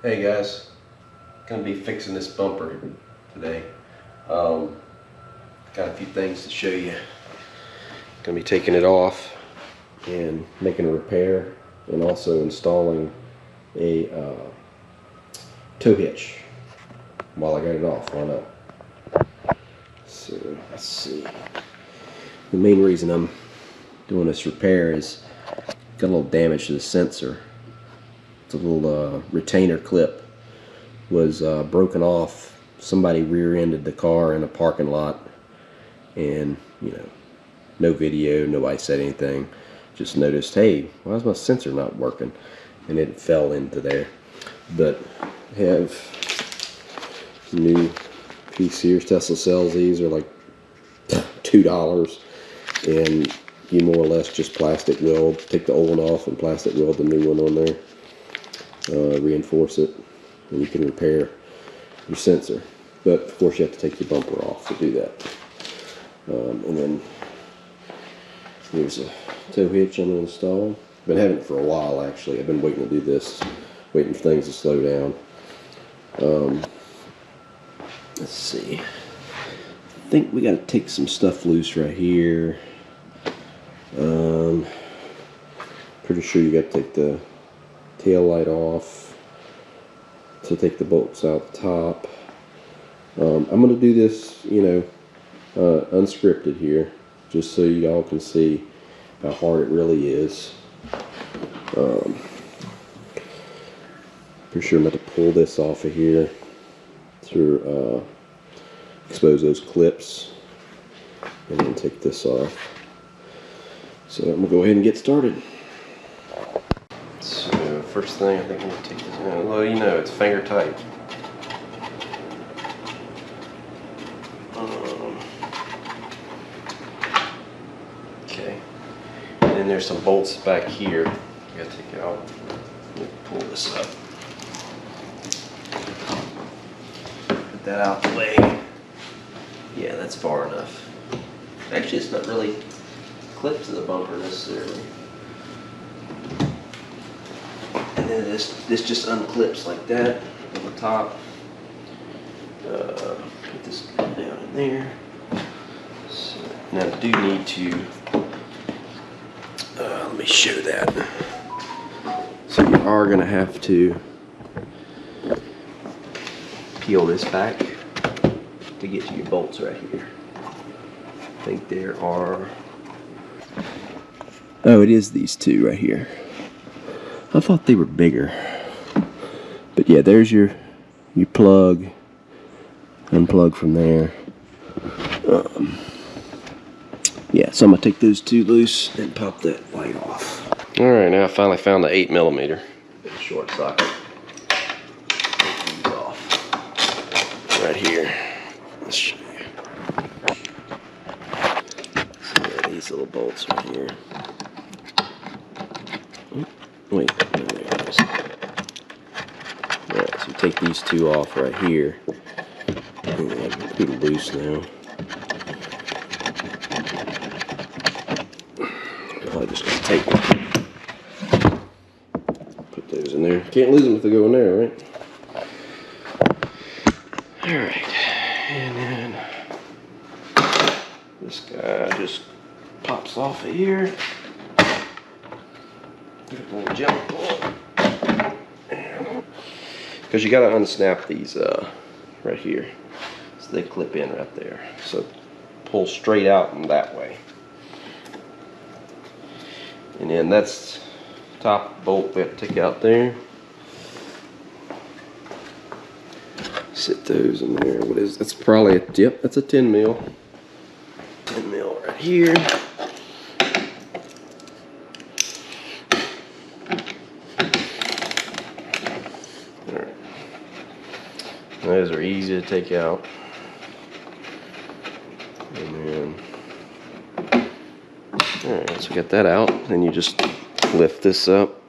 Hey guys, gonna be fixing this bumper today. Got a few things to show you. Gonna be taking it off and making a repair, and also installing a tow hitch while I got it off. Why not? So let's see. The main reason I'm doing this repair is got a little damage to the sensor. It's a little retainer clip was broken off. Somebody rear-ended the car in a parking lot, and no video, nobody said anything. Just noticed, hey, why is my sensor not working? And it fell into there. But I have new piece here. Tesla sells these. They're like $2, and you more or less just plastic weld. Take the old one off and plastic weld the new one on there. Reinforce it, and you can repair your sensor. But of course you have to take your bumper off to do that. And then here's a tow hitch I'm going to install. I've been having it for a while actually. I've been waiting to do this, waiting for things to slow down. Let's see. I think we got to take some stuff loose right here. Pretty sure you got to take the tail light off to take the bolts out the top. I'm going to do this, unscripted here, just so you all can see how hard it really is. Pretty sure I'm going to pull this off of here to expose those clips, and then take this off. So I'm going to go ahead and get started. So first thing, I think I'm going to take this out. Well, it's finger tight. Okay. And then there's some bolts back here I got to take out. Let me pull this up. Put that out the way. Yeah, that's far enough. Actually, it's not really clipped to the bumper necessarily. And then this just unclips like that on the top. Put this down in there. So now I do need to, let me show that. So you are going to have to peel this back to get to your bolts right here. I think there are, oh, it is these two right here. I thought they were bigger. But yeah, there's your plug. Unplug from there. Yeah, so I'm going to take those two loose and pop that light off. Alright, now I finally found the 8mm. Short socket. Take these off. Right here. Let's show you. So yeah, these little bolts right here. Wait, no, there it is. Alright, so take these two off right here. And they're pretty loose now. Probably just gonna take them. Put those in there. Can't lose them if they go in there, right? Alright, and then this guy just pops off of here. Give it a little jump pull. Because you got to unsnap these right here. So they clip in right there. So pull straight out and that way. And then that's top bolt we have to take out there. Sit those in there. What is that's probably a, yep, that's a 10mm. 10mm right here. Alright. Those are easy to take out. And then alright, so we got that out. Then you just lift this up.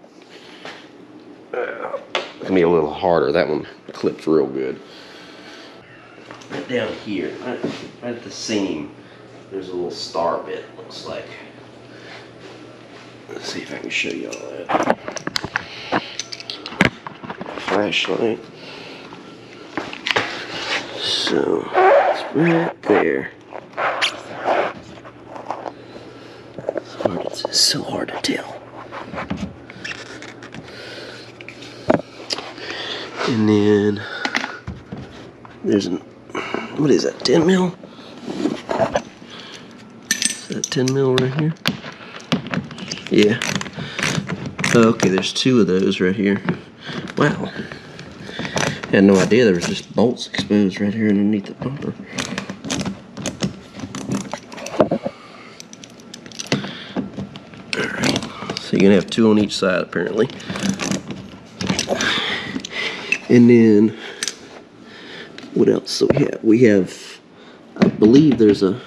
It's gonna be a little harder. That one clips real good. Right down here, right at the seam, there's a little star bit, looks like. Let's see if I can show you all that. flashlight. So it's right there. It's so hard to tell. And then there's an, what is that, 10 mil? Is that 10 mil right here? Yeah. Okay, there's 2 of those right here. Wow. Had no idea there was just bolts exposed right here underneath the bumper. Alright, so you're gonna have 2 on each side apparently. And then, what else do we have? We have, I believe there's a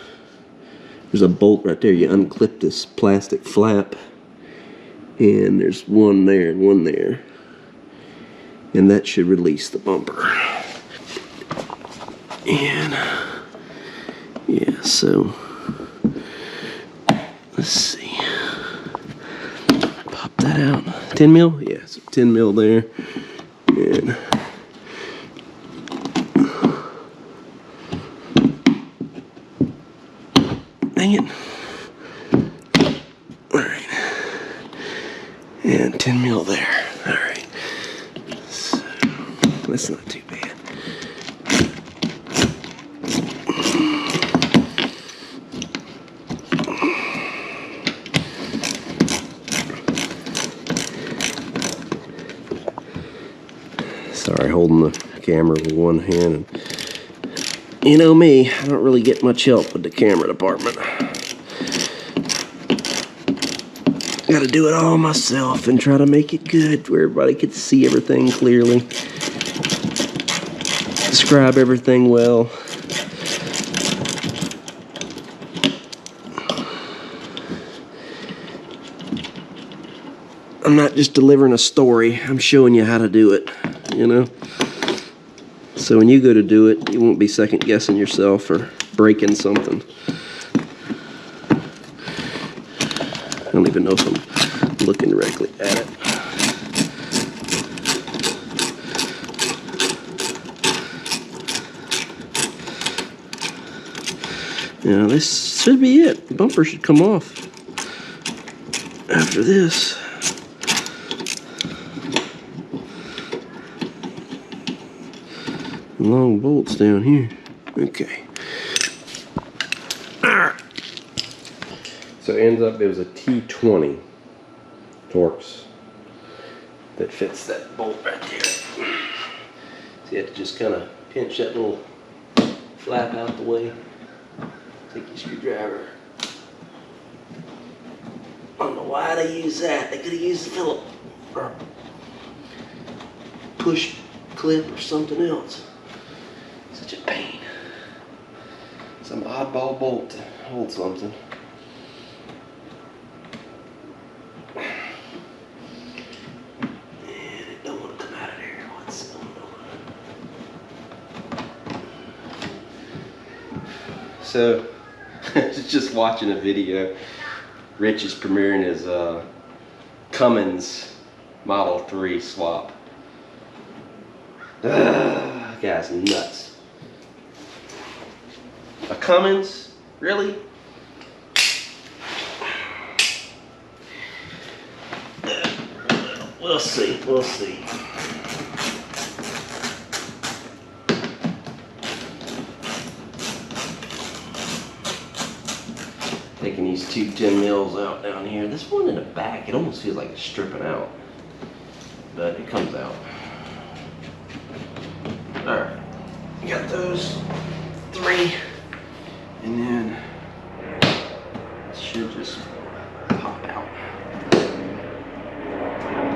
bolt right there. You unclip this plastic flap, and there's one there and one there. And that should release the bumper. And, yeah, so, let's see. Pop that out. 10 mil? Yeah, so 10 mil there. And dang it. Alright. And 10 mil there. Alright. So that's not too bad. Sorry, holding the camera with one hand. And you know me, I don't really get much help with the camera department. Gotta do it all myself and try to make it good where everybody can see everything clearly. Describe everything well. I'm not just delivering a story, I'm showing you how to do it, you know? So when you go to do it, you won't be second guessing yourself or breaking something. I don't even know if I'm looking directly at it. Yeah, this should be it. The bumper should come off after this. Long bolts down here. Okay. So it ends up, it was a T20 Torx that fits that bolt right there. So you have to just kind of pinch that little flap out the way. Take your screwdriver. I don't know why they use that. They could have used the Phillips or push clip or something else. Such a pain. Some oddball bolt to hold something. And it don't want to come out of there. What's going on? So, just watching a video. Rich is premiering his Cummins Model 3 swap. Guy's nuts. A Cummins? Really? We'll see, we'll see. Taking these 2 10 mils out down here. This one in the back, it almost feels like it's stripping out. But it comes out. Alright. You got those 3. And then it should just pop out.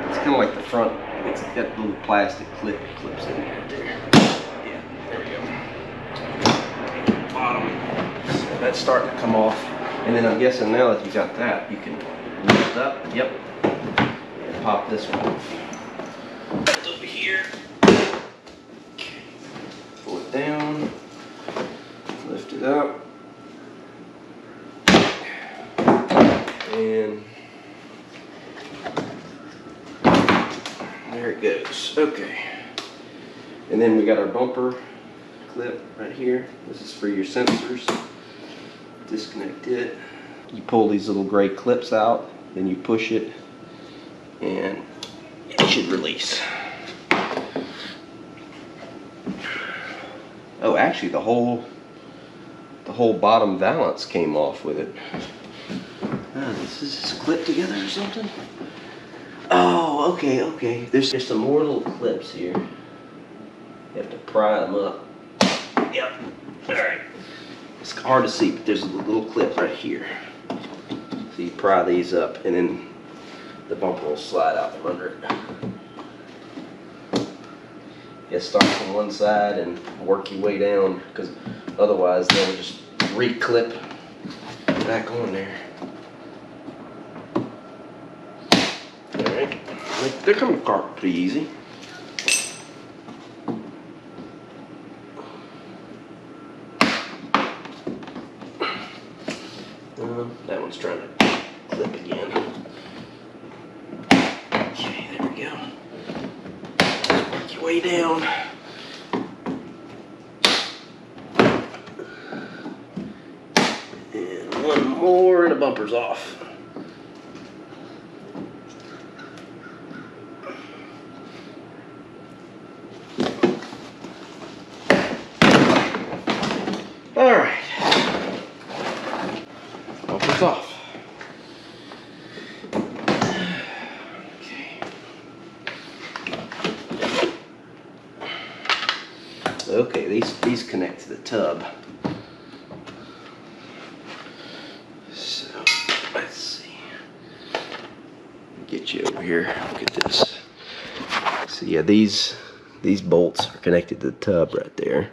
It's kind of like the front. It's got little plastic clips in there. Yeah, there we go. Bottom. So that's starting to come off. And then I'm guessing now that you got that, you can lift up. Yep. And pop this one off. That's over here. Okay. Pull it down. Lift it up. And there it goes. Okay. And then we got our bumper clip right here. This is for your sensors. Disconnect it. You pull these little gray clips out, then you push it, and it should release. Oh, actually the whole bottom valance came off with it. This is just clipped together or something? Oh, okay. There's just some more little clips here. You have to pry them up. Yep. Alright. It's hard to see, but there's a little clip right here. So you pry these up, and then the bumper will slide out from under it. You start from one side and work your way down, because otherwise they'll just re-clip back on there. Alright. They're coming apart pretty easy. That one's trying to clip again. Okay, there we go. Work your way down. And one more and the bumper's off. Alright. Bumper's off. Okay, these connect to the tub. So let's see. Get you over here. Look at this. So yeah, these bolts are connected to the tub right there,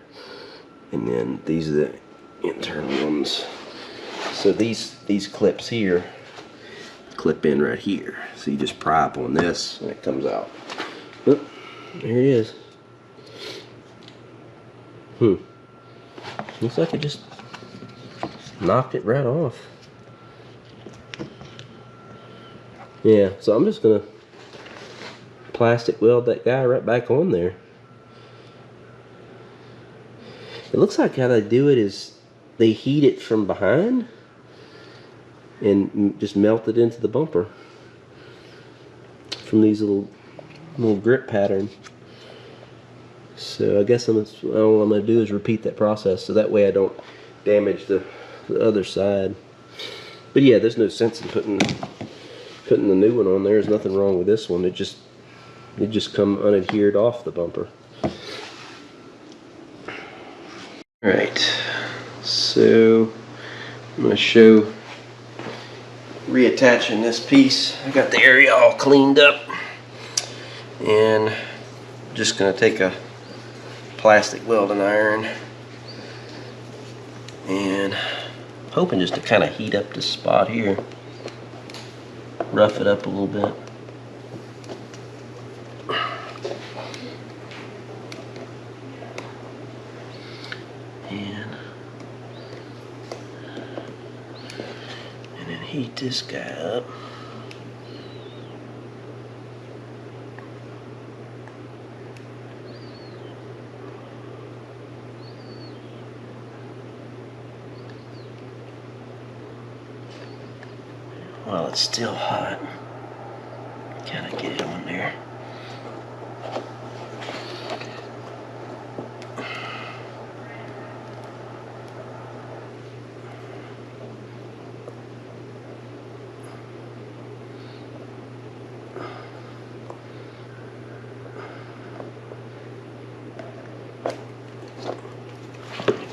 and then these are the internal ones. So these clips here clip in right here. So you just pry up on this, and it comes out. Oh, there it is. Looks like it just knocked it right off. Yeah, so I'm just gonna plastic weld that guy right back on there. It looks like how they do it is they heat it from behind and just melt it into the bumper from these little grip pattern. So I guess all I'm going to do is repeat that process, so that way I don't damage the other side. But yeah, there's no sense in putting the new one on there. There's nothing wrong with this one. It just come unadhered off the bumper. Alright, so I'm going to show reattaching this piece. I got the area all cleaned up, and I'm just going to take a plastic welding iron and hoping just to kind of heat up this spot here, rough it up a little bit. And then heat this guy up. While it's still hot, kind of get it on there.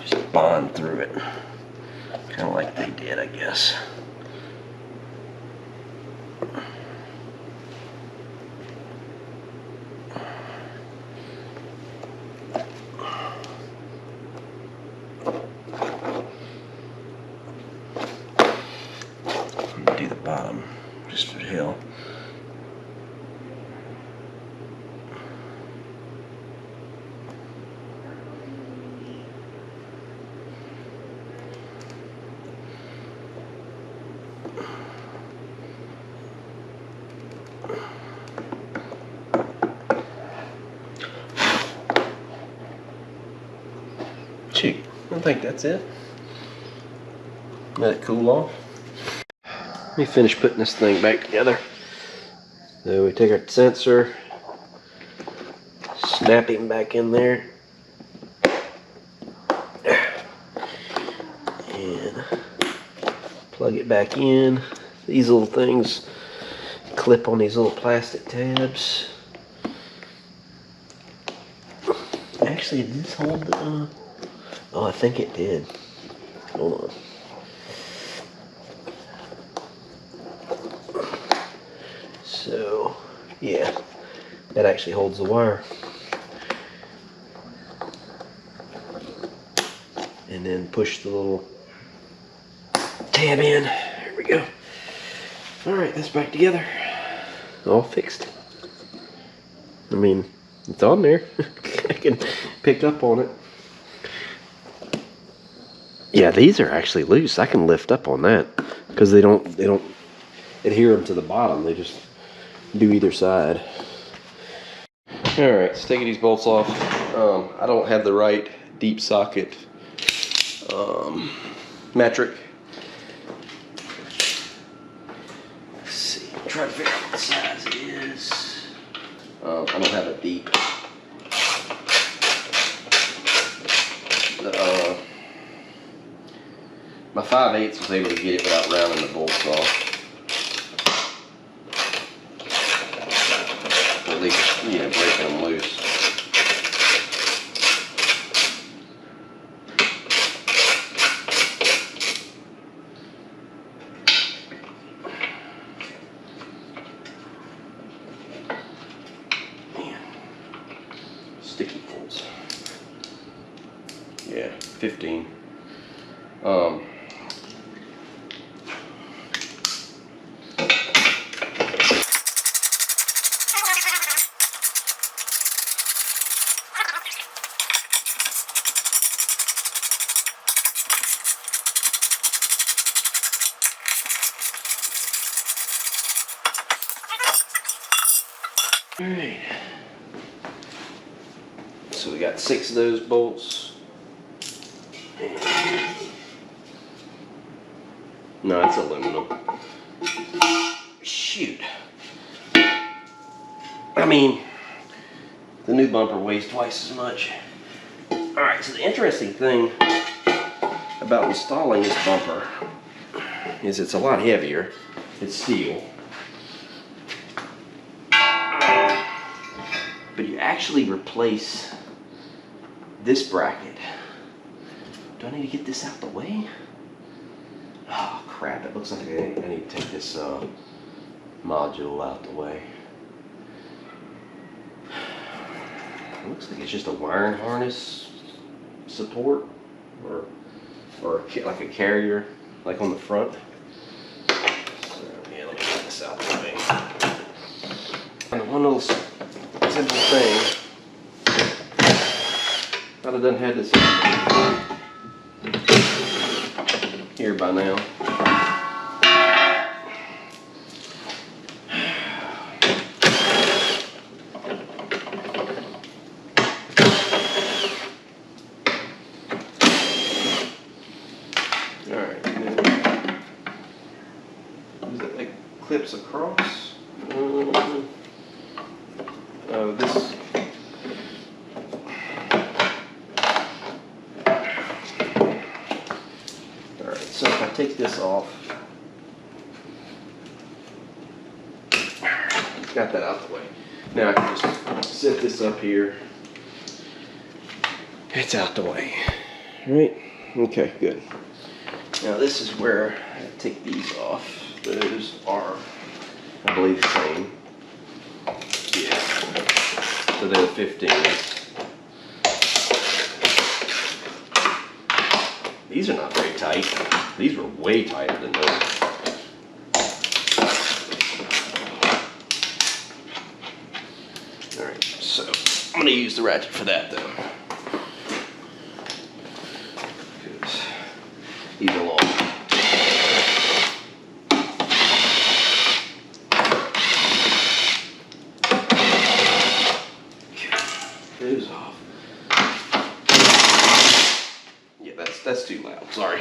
Just bond through it, kind of like they did, I guess. Do the bottom just for the hill. Shoot, I think that's it. Let it cool off. Let me finish putting this thing back together. So we take our sensor, snap him back in there, and plug it back in. These little things clip on these little plastic tabs. Actually, did this hold the... oh, I think it did. Hold on. So, yeah, that actually holds the wire. And then push the little tab in. There we go. Alright, that's back together. All fixed. I mean, it's on there. I can pick up on it. Yeah, these are actually loose. I can lift up on that because they don't adhere them to the bottom. They just do either side. Alright, so taking these bolts off. I don't have the right deep socket metric. Let's see, try to figure out what size it is. I don't have a deep. My 5/8 was able to get it without rounding the bolts off. Or at least, you know, breaking them loose. Sticky bolts. Yeah, 15. All right. So we got 6 of those bolts. No, it's aluminum. Shoot. I mean, the new bumper weighs twice as much. Alright, so the interesting thing about installing this bumper is it's a lot heavier. It's steel. But you actually replace this bracket. Do I need to get this out the way? Oh crap, it looks like I need to take this module out the way. It looks like it's just a wiring harness support or like a carrier, like on the front. So yeah, let me get this out the way. And one little simple thing. I'd have done had this here by now. Alright, that clips across. This. Alright, so if I take this off, got that out the way. Now I can just set this up here. It's out the way. Right? Okay, good. Now this is where I take these off. Those are, I believe, the same. Yeah. So they're 15s. These are not very tight. These were way tighter than those. Alright, so I'm going to use the ratchet for that though. Because these are long. Those off. that's too loud. Sorry.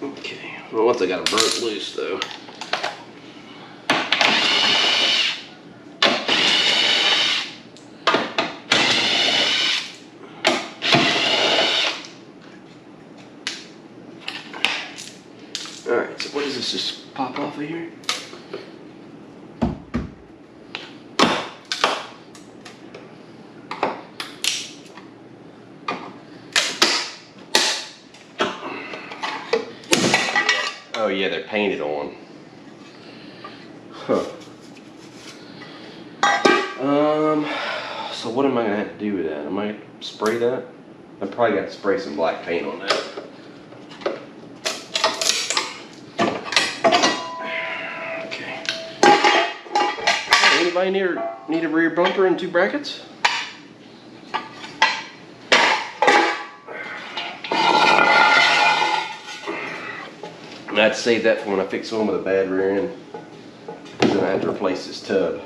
Okay. Well, once I got it broke loose, though. Alright, so what does this just pop off of here? Oh yeah, they're painted on. Huh. So what am I gonna have to do with that? Am I gonna spray that? I probably got to spray some black paint on that. Anybody need a rear bumper and 2 brackets? I'd save that for when I fix one with a bad rear end. Then I have to replace this tub.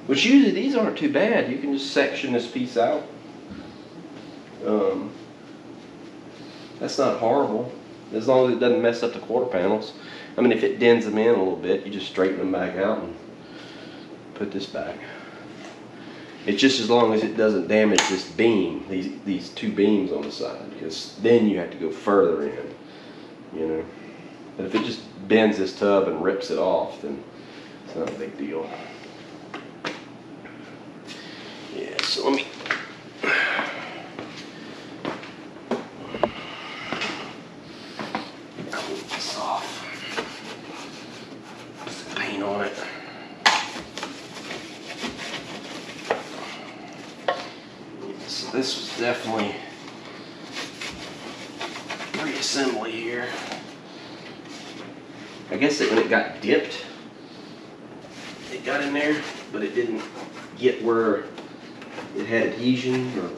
Which usually these aren't too bad. You can just section this piece out. That's not horrible. As long as it doesn't mess up the quarter panels. I mean, if it dents them in a little bit, you just straighten them back out and put this back. It's just as long as it doesn't damage this beam, these 2 beams on the side, because then you have to go further in, you know. But if it just bends this tub and rips it off, then it's not a big deal. Yeah, so let me move this off. Put some paint on it. So this was definitely reassembly here. I guess that when it got dipped, it got in there, but it didn't get where it had adhesion or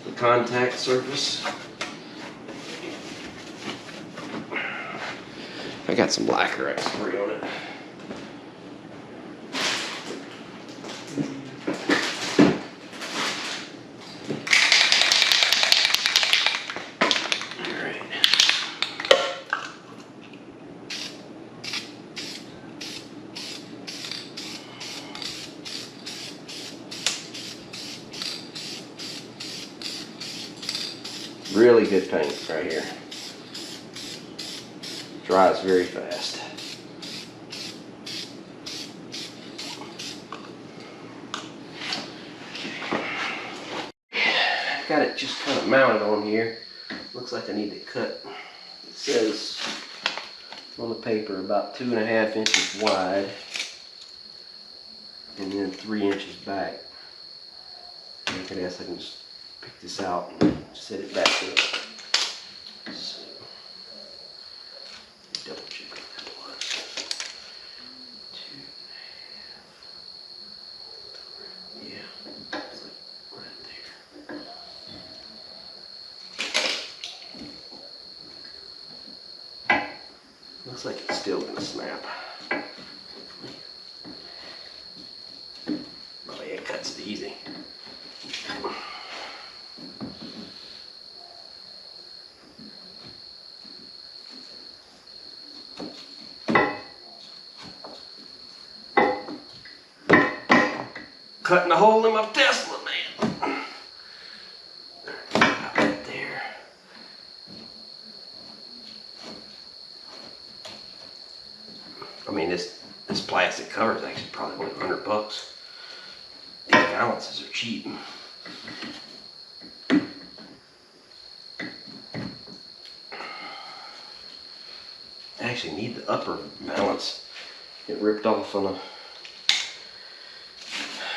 the contact surface. I got some lacquer I can spray on it. Really good paint right here. Dries very fast. Got it just kind of mounted on here. Looks like I need to cut. It says on the paper about 2.5 inches wide and then 3 inches back. I guess I can just pick this out and set it back up. So, double check what that was. 2.5. Yeah, it's like right there. Looks like it's still gonna snap. Oh yeah, it cuts it easy. Cutting a hole in my Tesla, man. Right there. I mean, this plastic cover is actually probably only $100. These balances are cheap. I actually need the upper balance. It ripped off on a.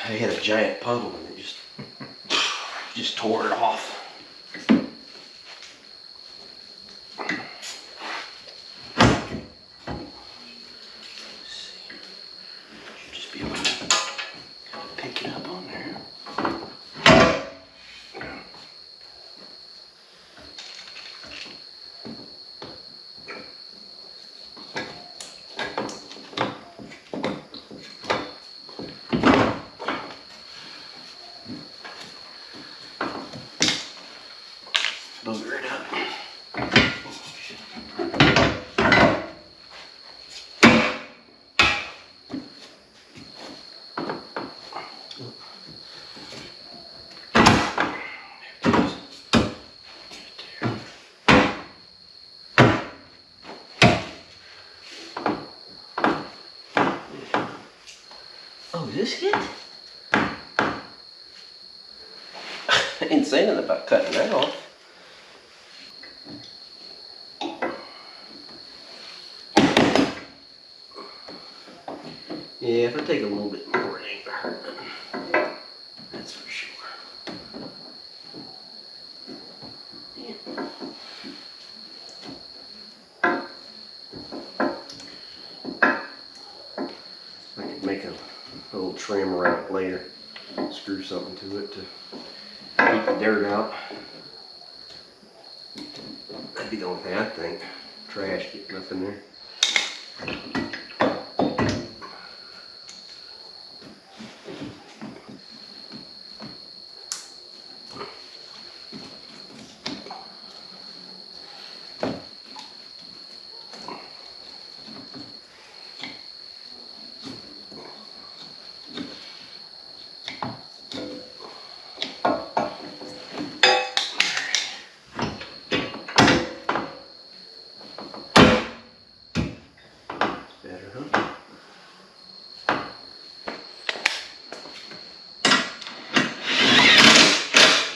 I had a giant puddle and it just tore it off. Should just be able to pick it up on there. biscuit? I didn't say anything about cutting that off. Yeah, if I take a little bit more, it ain't gonna hurt nothing. That's for sure. Yeah. I could make a little trim around it later. Screw something to it to keep the dirt out. That'd be the only thing I think. Trash getting up in there. Better, huh?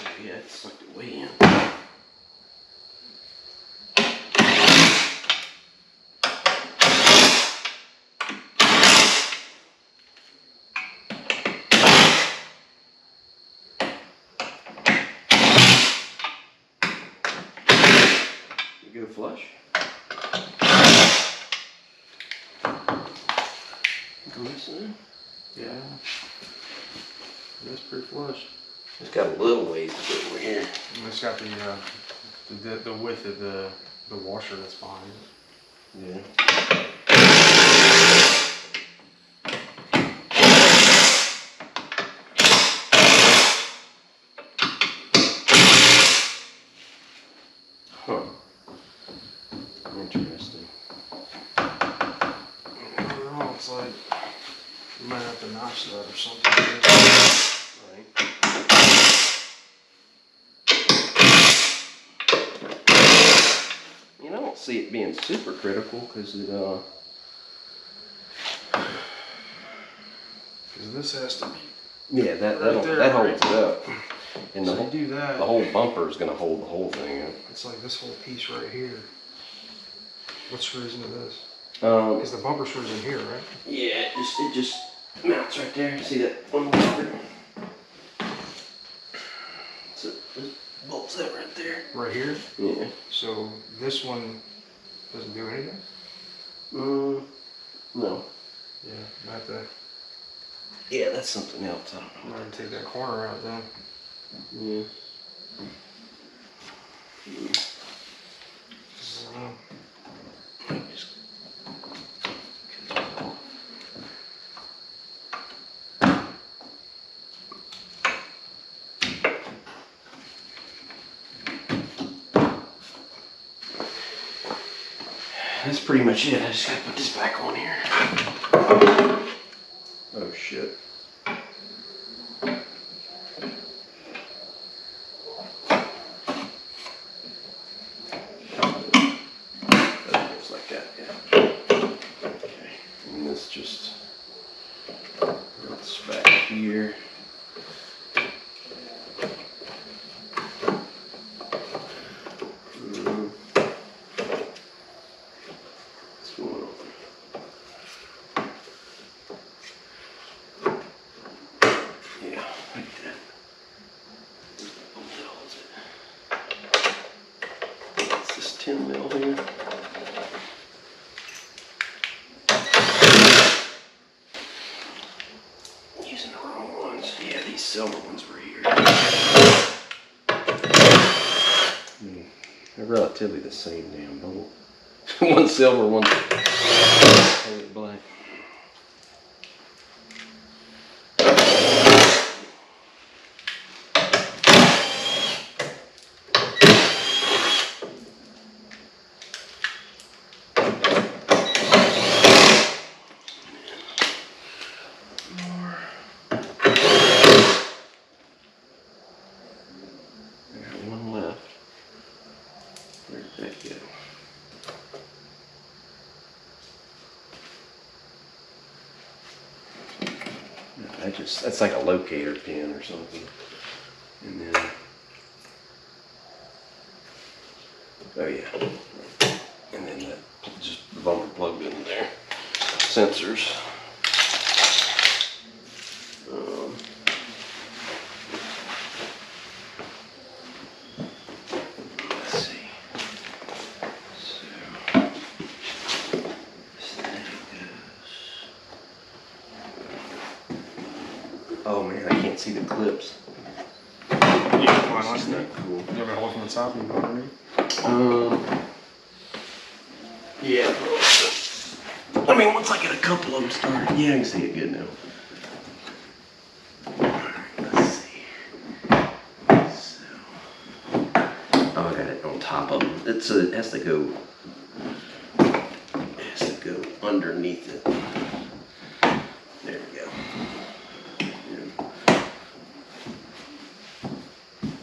Oh yeah, it sucked it way in. You go flush? Yeah, that's pretty flush. It's got a little ways to go over here. And it's got the width of the washer that's behind it. Yeah. Huh. Interesting. I don't know, it's like you might have to notch that or something. Right. You know, I don't see it being super critical because it Because this has to be. yeah, that Right there, that holds right? it up, and So you do that. the whole bumper is going to hold the whole thing up. It's like this whole piece right here. What screws into this? Because the bumper screws in here, right? yeah, it just mounts right there. See that one bumper? So it bolts that right there. Right here. Yeah. So this one doesn't do anything. No. Yeah, I have to. Yeah, that's something else. I don't I'm know. gonna take that corner out then. Yeah. Just that's pretty much it. I just gotta put this back on here. Oh shit. That looks like that, yeah. Okay. And this just runs back here. What's going on? Yeah, like that. What the hell is it? It's this 10 mil here. Using the wrong ones. Yeah, these silver ones were here. They're relatively the same damn bolt. One silver, one black. There's one left. Where'd that go? that's like a locator pin or something. And then, oh yeah, and then that, just the bumper plugged in there. Sensors. Let's see. So, there it goes. Oh man, I can't see the clips. Yeah, This is not cool. You have a hole from the top and you go underneath? Yeah. I mean, once I get a couple of them started, yeah, I can see it good now. Alright, let's see. So, oh, I got it on top of them. It has to go. It has to go underneath it. There we go.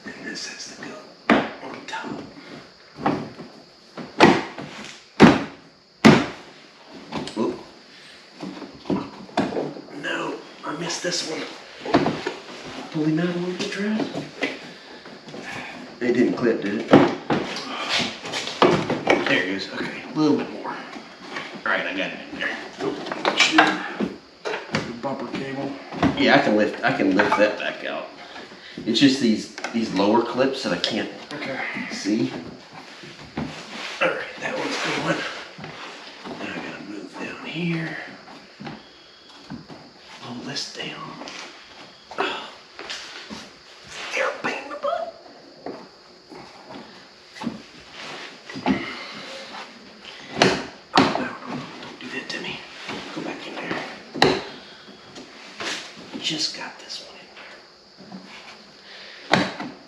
And this has to go on top. Oop. No, I missed this one. Pulley mount a little bit, Travis. It didn't clip, did it? There it goes. Okay, a little bit more. All right, I got it in there. The bumper cable. Yeah, I can lift that back out. It's just these lower clips that I can't see. All right, that one's going. Now I gotta move down here. Pull this down. Oh, they're a pain in the butt. Oh no, don't do that to me. Go back in there. Just got this one in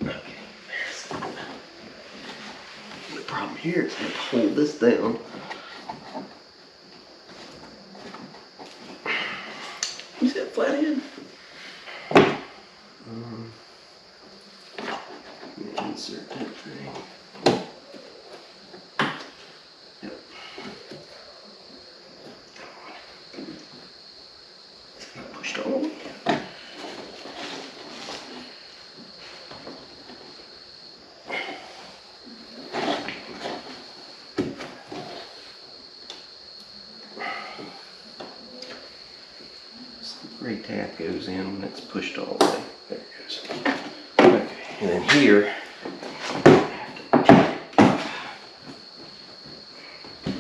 there. Okay, there's it. The problem here is I have to hold this down. You see that flat end? Insert that thing. Yep. It's not pushed all the way. Reattach goes in when it's pushed all the way. There it goes. Okay, and then here,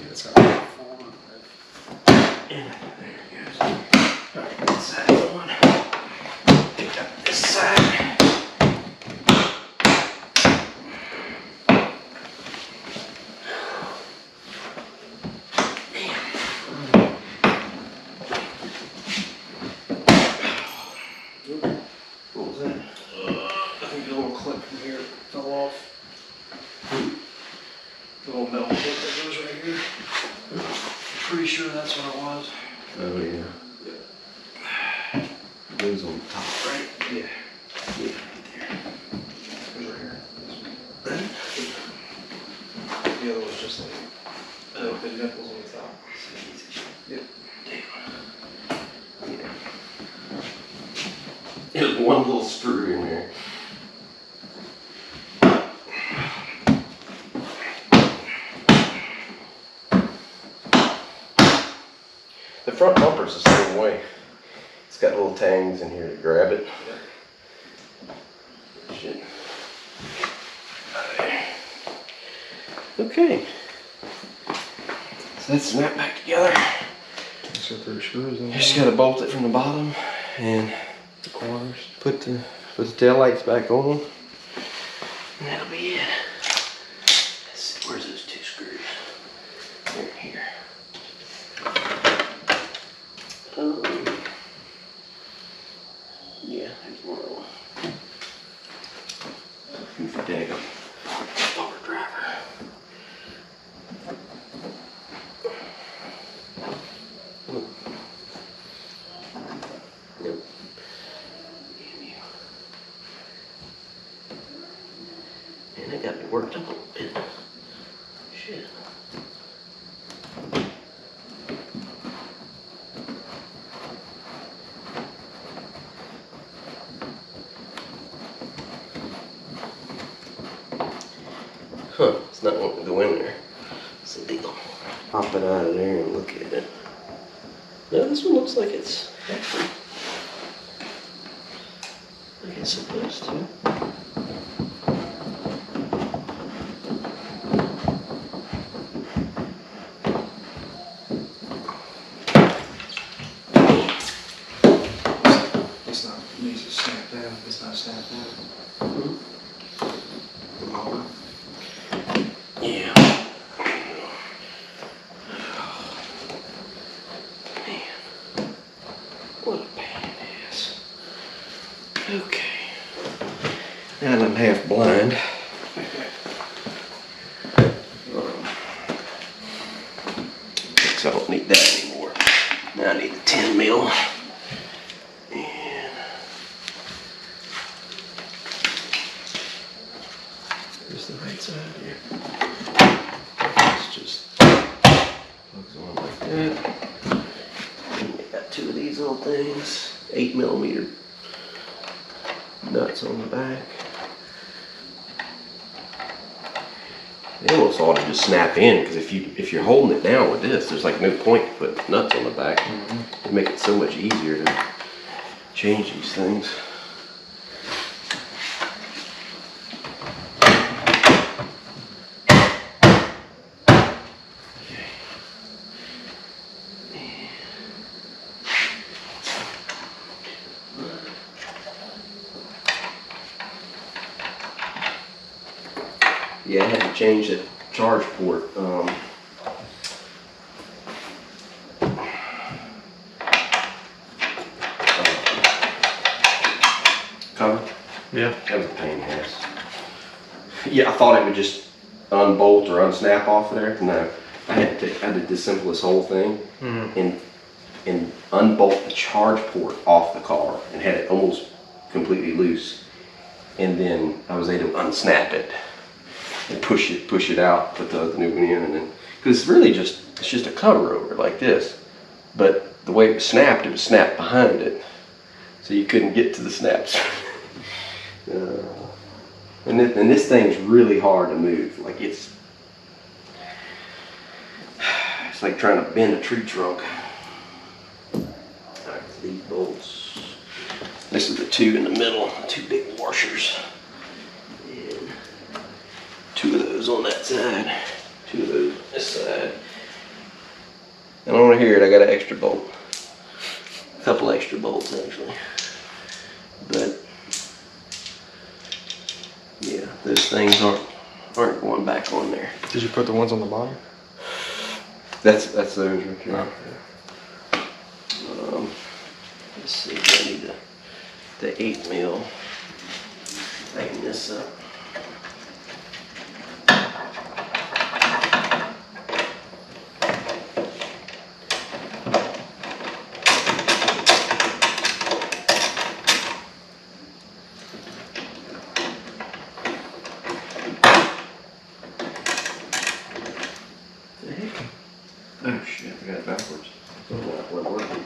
It's got a forward. and there it goes. All right, this side's on. Pick up this side. What was that? I think the little clip from here fell off. The little metal clip that goes right here. Pretty sure that's what it was. Oh yeah. It goes on top, right? Yeah. Yeah, right there. It was right here. The other was just like the nipples on the top. Yep. Yeah. There's one little screw in there. The front bumper's the same way. It's got little tangs in here to grab it. Shit. Okay. So that's snapped back together. So 3 screws in You just gotta bolt it from the bottom and the corners. put the tail lights back on. And that'll be it. Let's see, where's those 2 screws? They're in here. Yeah, there's one of them. Goofy daggum. Power driver. Yep. And it got me worked up a little bit. Shit. Huh, it's not wanting to go in there. It's illegal. Pop it out of there and look at it. No, this one looks like it's actually like it's supposed to. It's not, it needs to snap down. It's not snapped down. Yeah. Man, what a pain in the ass. Okay. Now that I'm half blind. So I don't need that anymore. Now I need the 10 mil. And here's the right side here. It's just plugs on like that. And you got two of these little things, 8mm nuts on the back. They almost ought to just snap in, because if you're holding it down with this, there's like no point to put nuts on the back. It'd make it so much easier to change these things. Yeah, I had to change that charge port. Cover? Yeah. That was a pain in the ass. Yeah, I thought it would just unbolt or unsnap off of there. No, I had to disassemble this whole thing and unbolt the charge port off the car and had it almost completely loose. And then I was able to unsnap it and push it out, put the new one in, and then, because it's really just a cover over like this, but the way it was snapped behind it, so you couldn't get to the snaps. And this thing's really hard to move. Like it's like trying to bend a tree trunk. Alright, these bolts. This is the two in the middle, two big washers. Two of those on that side, two of those on this side. And over here, I got an extra bolt. A couple extra bolts, actually. But, yeah, those things aren't going back on there. Did you put the ones on the bottom? That's those right here. Let's see, I need the 8mm. Tighten this up. Oh shit, I got it backwards. That wasn't working.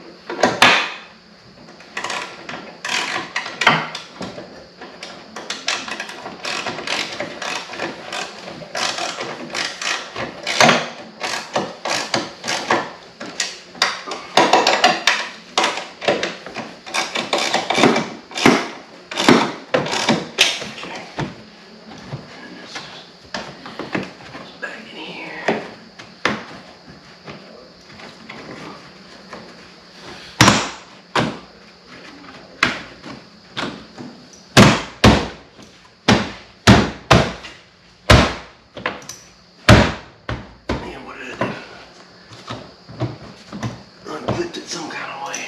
Unclipped it some kind of way.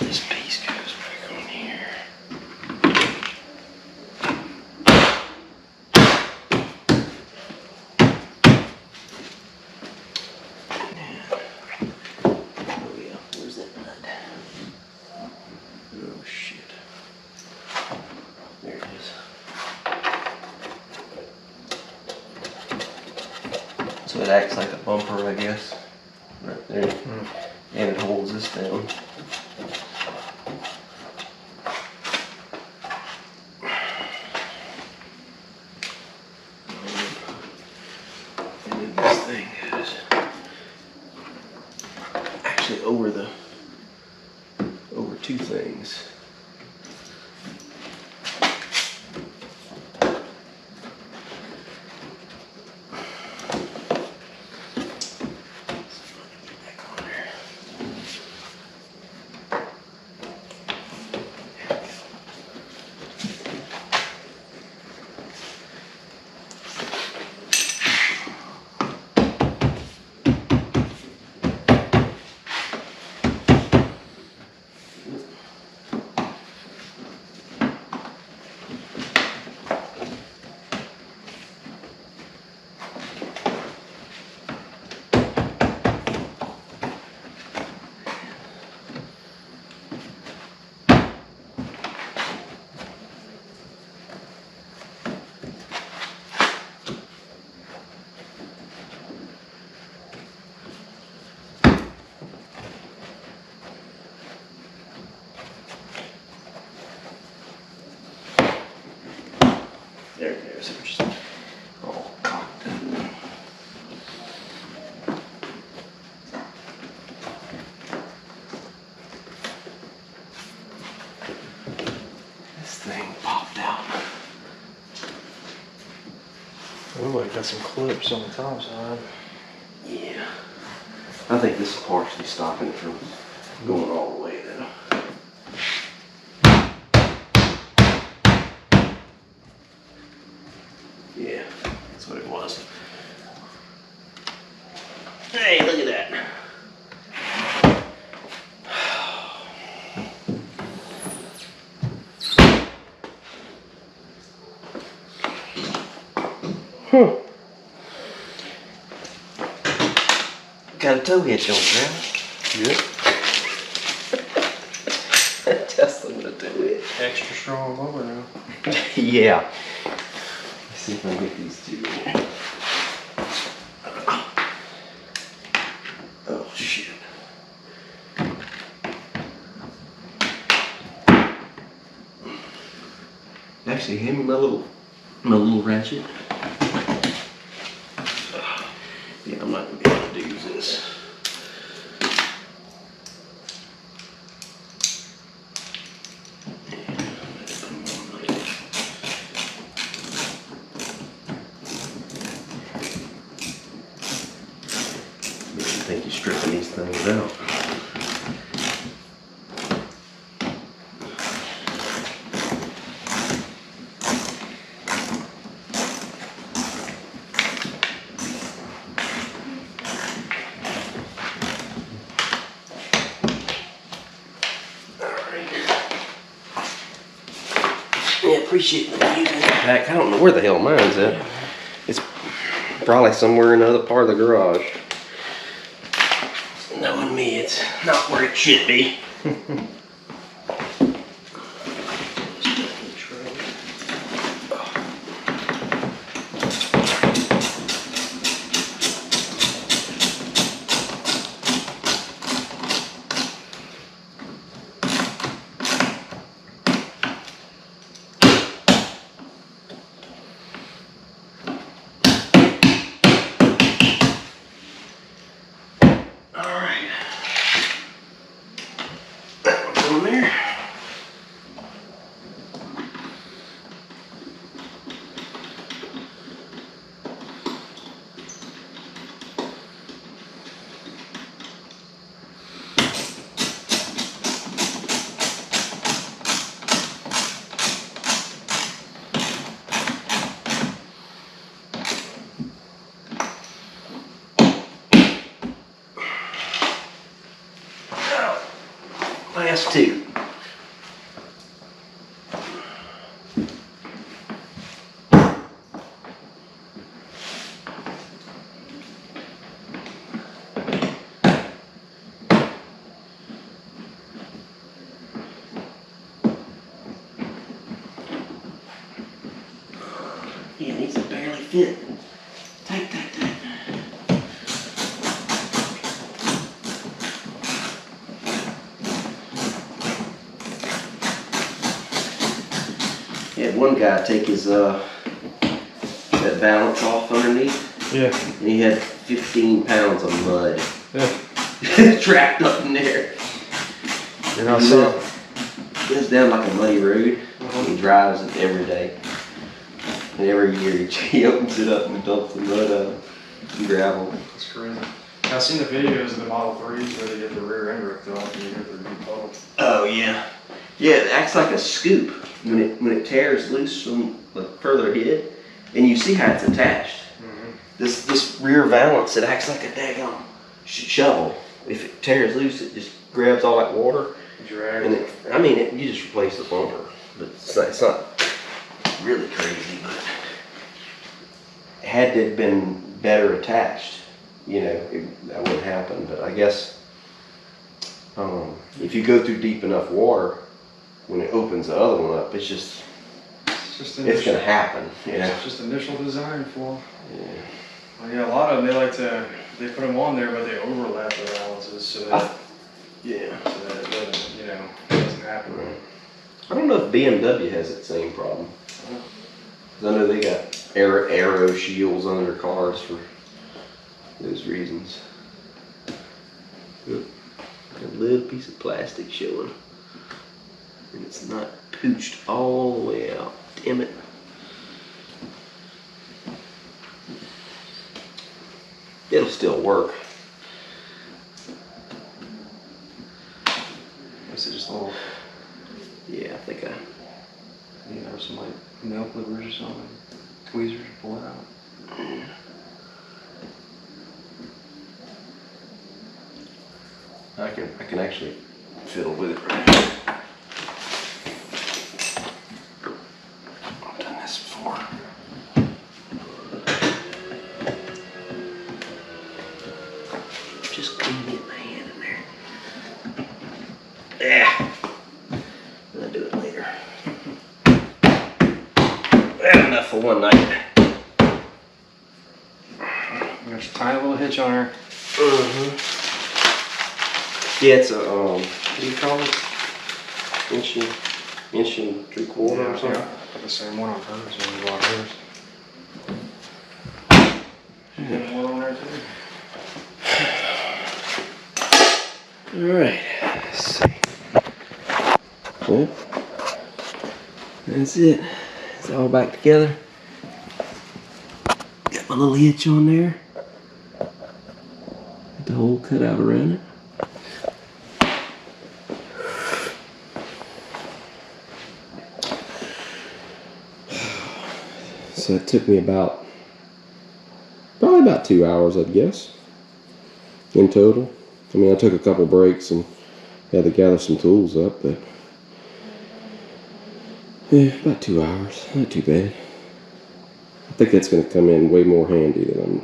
And this piece goes back on here. Oh yeah, where's that nut? Oh shit. There it is. So it acts like a bumper, I guess, right there, and it holds this down. two things. There it goes. It's just all cocked up. This thing popped out. Looks like got some clips on the top side. Yeah. I think this is partially stopping it from going all the way though. Yeah, that's what it was. Hey, look at that. Got a tow hitch on there. Yep. Tesla with a tow hitch. Extra strong motor now. Yeah. Let's see if I can get these two in here. Oh shit. Actually, hand me my little ratchet. Yeah, I'm not gonna be able to use this. I think you're stripping these things out. Yeah, appreciate you using it back. I don't know where the hell mine's at. It's probably somewhere in the other part of the garage. Knowing me, it's not where it should be. There. Last two. Yeah, these are barely fit. Tight. Yeah, one guy take his that balance off underneath. Yeah. And he had 15 pounds of mud Yeah. trapped up in there. And I saw goes down like a muddy road. He drives it every day. And every year he opens it up and dumps the mud out and gravel. That's crazy. I've seen the videos of the Model 3s where they get the rear end ripped off and you get the deep puddle. Oh yeah. Yeah, it acts like a scoop when it tears loose from further ahead. And you see how it's attached. This rear valance, it acts like a daggone shovel. If it tears loose, it just grabs all that water. And you just replace the bumper. But it's not really crazy, but had it been better attached, that wouldn't happen. But I guess if you go through deep enough water, when it opens the other one up, it's gonna happen. It's just initial design flaw. Yeah. Well, yeah, a lot of them they put them on there, but they overlap the balances so that it doesn't happen. Right. I don't know if BMW has that same problem. 'Cause I know they got aero shields on their cars for those reasons. Look, a little piece of plastic showing, and it's not pooched all the way out. Damn it. It'll still work. Is it just a little? Yeah, I think There's some like nail clippers or something, tweezers to pull it out. Yeah. I can actually fiddle with it right here. I've done this before. Just couldn't get my hand in there. Yeah. I'll do it later. Had enough for one night. There's a tiny little hitch on her. Yeah, it's a what do you call it? Inch and 3/4 or something. Yeah, put the same one on hers when we bought hers. She got one on there too. All right, let's see. Well, that's it. It's all back together. Got my little hitch on there. Got the hole cut out around it. So it took me probably about 2 hours, I'd guess, in total. I mean, I took a couple breaks and had to gather some tools up, but yeah, about 2 hours. Not too bad. I think that's going to come in way more handy than I'm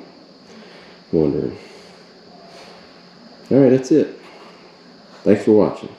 wondering. All right, that's it. Thanks for watching.